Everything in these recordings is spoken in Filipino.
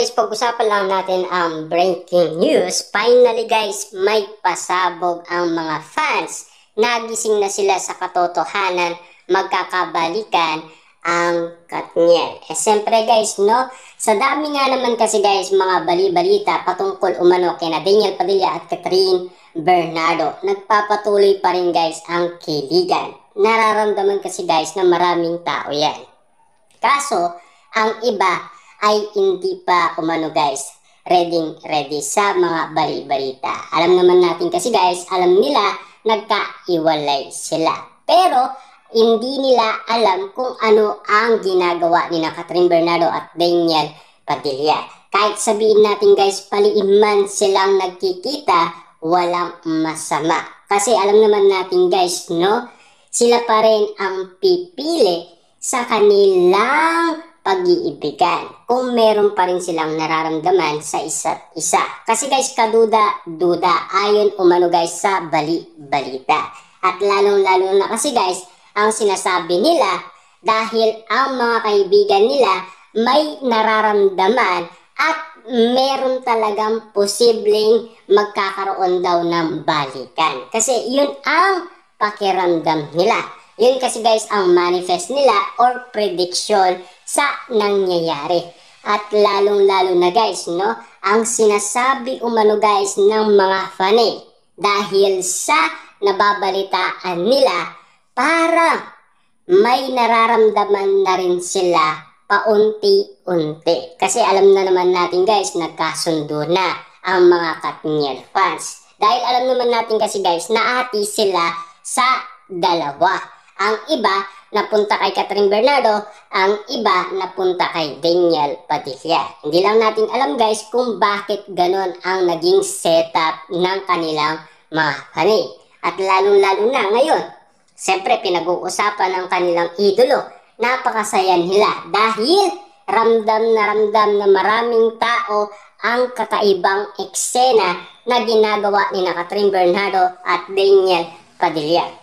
guys, pag-usapan lang natin ang breaking news. Finally guys, may pasabog ang mga fans. Nagising na sila sa katotohanan, magkakabalikan ang Katniel. Siyempre guys, no? Sa dami nga naman kasi guys, mga bali-balita patungkol umano kina Daniel Padilla at Catherine Bernardo. Nagpapatuloy pa rin guys ang kiligan. Nararamdaman kasi guys na maraming tao yan. Kaso, ang iba ay hindi pa umano guys ready sa mga bali-balita. Alam naman natin kasi guys, alam nila nagkaiwalay sila. Pero hindi nila alam kung ano ang ginagawa ni Catherine Bernardo at Daniel Padilla. Kahit sabihin natin guys, paliiman silang nagkikita, walang masama. Kasi alam naman natin guys, no? Sila pa rin ang pipili sa kanilang pag-iibigan kung meron pa rin silang nararamdaman sa isa't isa. Kasi guys, kaduda-duda ayon umano guys sa bali-balita. At lalong-lalo na kasi guys, ang sinasabi nila dahil ang mga kaibigan nila may nararamdaman at meron talagang posibleng magkakaroon daw ng balikan. Kasi yun ang pakiramdam nila. Yun kasi guys ang manifest nila or prediction sa nangyayari. At lalong-lalo na guys, no, ang sinasabi umano guys ng mga fanny dahil sa nababalitaan nila, parang may nararamdaman na rin sila paunti-unti. Kasi alam na naman natin guys, nagkasundo na ang mga Katniel fans. Dahil alam naman natin kasi guys, naati sila sa dalawa. Ang iba napunta kay Catherine Bernardo, ang iba napunta kay Daniel Padilla. Hindi lang natin alam guys kung bakit ganon ang naging setup ng kanilang mga fanny. At lalong-lalo na ngayon, siyempre pinag-uusapan ng kanilang idolo. Napakasaya nila dahil ramdam na maraming tao ang kakaibang eksena na ginagawa ni Catherine Bernardo at Daniel Padilla.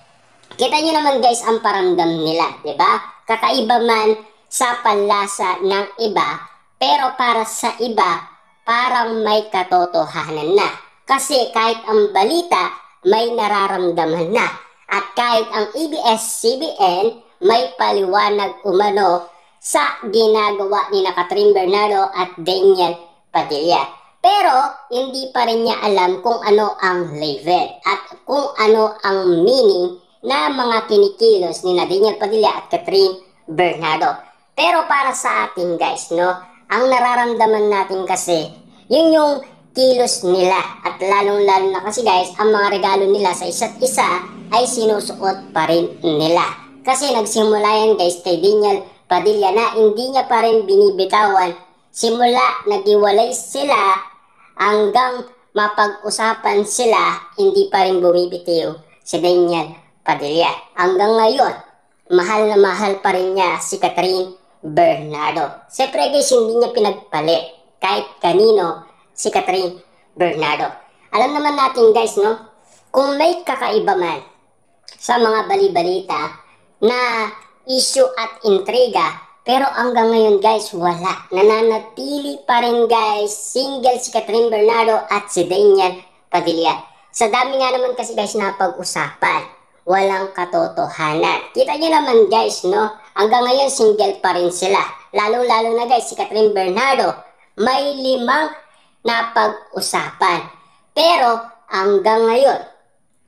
Kita nyo naman guys ang paramdam nila, di ba? Kakaiba man sa panlasa ng iba, pero para sa iba, parang may katotohanan na. Kasi kahit ang balita, may nararamdaman na. At kahit ang ABS-CBN, may paliwanag umano sa ginagawa ni Catherine Bernardo at Daniel Padilla. Pero hindi pa rin niya alam kung ano ang level at kung ano ang meaning na mga kinikilos ni Daniel Padilla at Catherine Bernardo. Pero para sa atin guys, no, ang nararamdaman natin kasi, yun yung kilos nila. At lalong-lalo na kasi guys, ang mga regalo nila sa isa't isa ay sinusuot pa rin nila. Kasi nagsimula yan guys kay Daniel Padilla na hindi niya pa rin binibitawan. Simula naghiwalay sila hanggang mapag-usapan sila, hindi pa rin bumibitiw si Daniel Padilla. Hanggang ngayon, mahal na mahal pa rin niya si Catherine Bernardo. Siyempre guys, hindi niya pinagpalit kahit kanino si Catherine Bernardo. Alam naman natin guys, no, kung may kakaiba man sa mga bali-balita na issue at intriga, pero hanggang ngayon guys, wala. Nananatili pa rin guys, single si Catherine Bernardo at si Daniel Padilla. Sa dami nga naman kasi guys na pag-usapan, walang katotohanan. Kita nyo naman guys, no? Hanggang ngayon single pa rin sila. Lalo-lalo na guys, si Catherine Bernardo, may 5 na pag-usapan. Pero hanggang ngayon,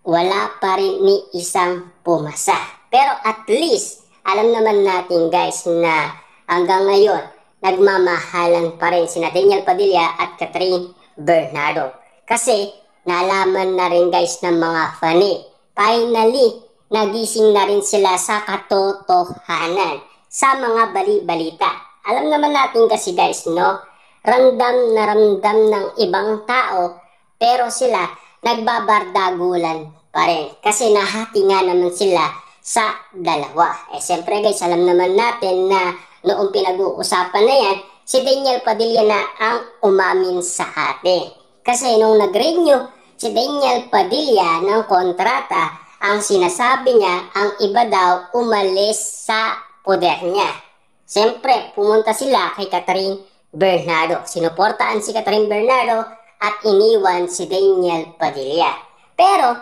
wala pa rin ni isang pumasa. Pero at least, alam naman natin guys na hanggang ngayon, nagmamahalan pa rin sina Daniel Padilla at Catherine Bernardo. Kasi nalaman na rin guys ng mga fanny. Finally, nagising na rin sila sa katotohanan sa mga bali-balita. Alam naman natin kasi guys, no? Ramdam ng ibang tao, pero sila nagbabardagulan pa rin. Kasi nahati nga naman sila sa dalawa. Siyempre guys, alam naman natin na noong pinag-uusapan na yan, si Daniel Padilla na ang umamin sa atin. Kasi nung nag-renew si Daniel Padilla ng kontrata, ang sinasabi niya, ang iba daw umalis sa poder niya. Siyempre, pumunta sila kay Catherine Bernardo. Sinuportaan si Catherine Bernardo at iniwan si Daniel Padilla. Pero,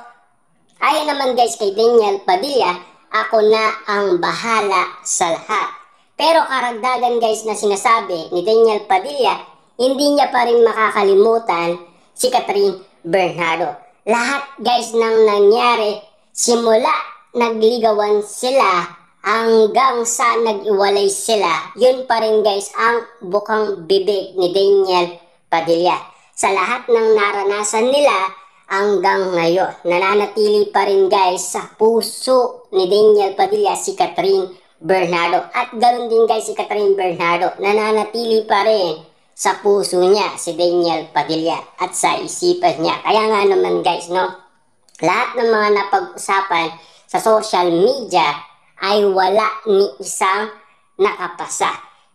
ayon naman guys kay Daniel Padilla, ako na ang bahala sa lahat. Pero karagdagan guys na sinasabi ni Daniel Padilla, hindi niya pa rin makakalimutan si Catherine Bernardo. Lahat guys nang nangyari, simula nagligawan sila hanggang sa nag-iwalay sila, yun pa rin guys ang bukang bibig ni Daniel Padilla. Sa lahat ng naranasan nila hanggang ngayon, nananatili pa rin guys sa puso ni Daniel Padilla si Catherine Bernardo. At ganoon din guys si Catherine Bernardo, nananatili pa rin sa puso niya si Daniel Padilla at sa isipan niya. Kaya nga naman guys, no, lahat ng mga napag-usapan sa social media ay wala ni isang nakapasa.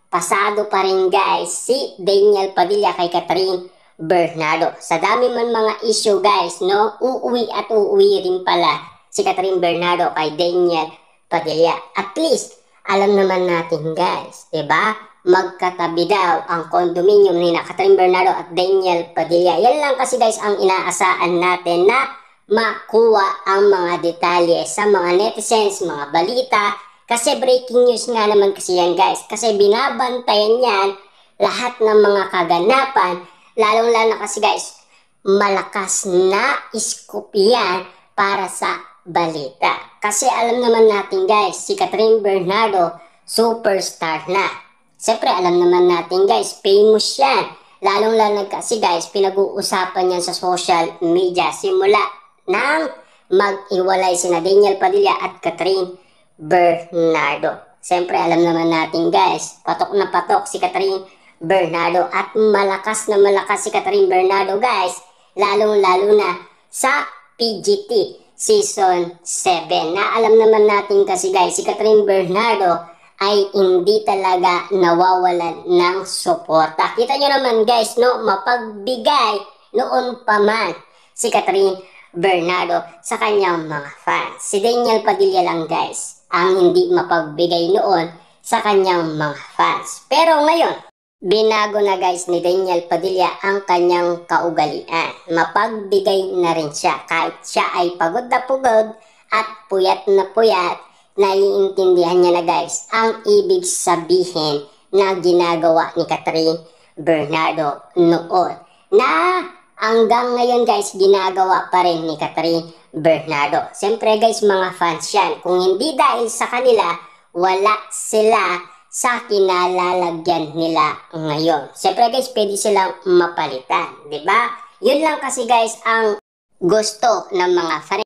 Pasado pa rin guys si Daniel Padilla kay Catherine Bernardo. Sa dami man mga issue guys, no, uuwi at uuwi rin pala si Catherine Bernardo kay Daniel Padilla. At least, alam naman natin guys, diba? Magkatabi daw ang condominium ni Catherine Bernardo at Daniel Padilla. Yan lang kasi guys ang inaasahan natin na makuha ang mga detalye sa mga netizens, mga balita. Kasi breaking news nga naman kasi yan guys. Kasi binabantayan yan lahat ng mga kaganapan. Lalong-lalo na kasi guys, malakas na scoop yan para sa balita. Kasi alam naman natin guys, si Catherine Bernardo, superstar na. Siyempre alam naman natin guys, famous yan. Lalong-lalo kasi guys, pinag-uusapan yan sa social media simula nang mag-iwalay sina Daniel Padilla at Catherine Bernardo. Siyempre alam naman natin guys, patok na patok si Catherine Bernardo at malakas na malakas si Catherine Bernardo guys, lalong-lalo na sa PGT Season 7. Na alam naman natin kasi guys, si Catherine Bernardo ay hindi talaga nawawalan ng suporta. Kita nyo naman guys, no, mapagbigay noon pa man si Catherine Bernardo sa kanyang mga fans. Si Daniel Padilla lang guys ang hindi mapagbigay noon sa kanyang mga fans. Pero ngayon, binago na guys ni Daniel Padilla ang kanyang kaugalian. Mapagbigay na rin siya kahit siya ay pagod na pagod at puyat na puyat. Naiintindihan niya na guys ang ibig sabihin na ginagawa ni Catherine Bernardo noon. Na hanggang ngayon guys, ginagawa pa rin ni Catherine Bernardo. Siyempre guys, mga fans yan. Kung hindi dahil sa kanila, wala sila sa kinalalagyan nila ngayon. Siyempre guys, pwede silang mapalitan. Diba? Yun lang kasi guys ang gusto ng mga fans.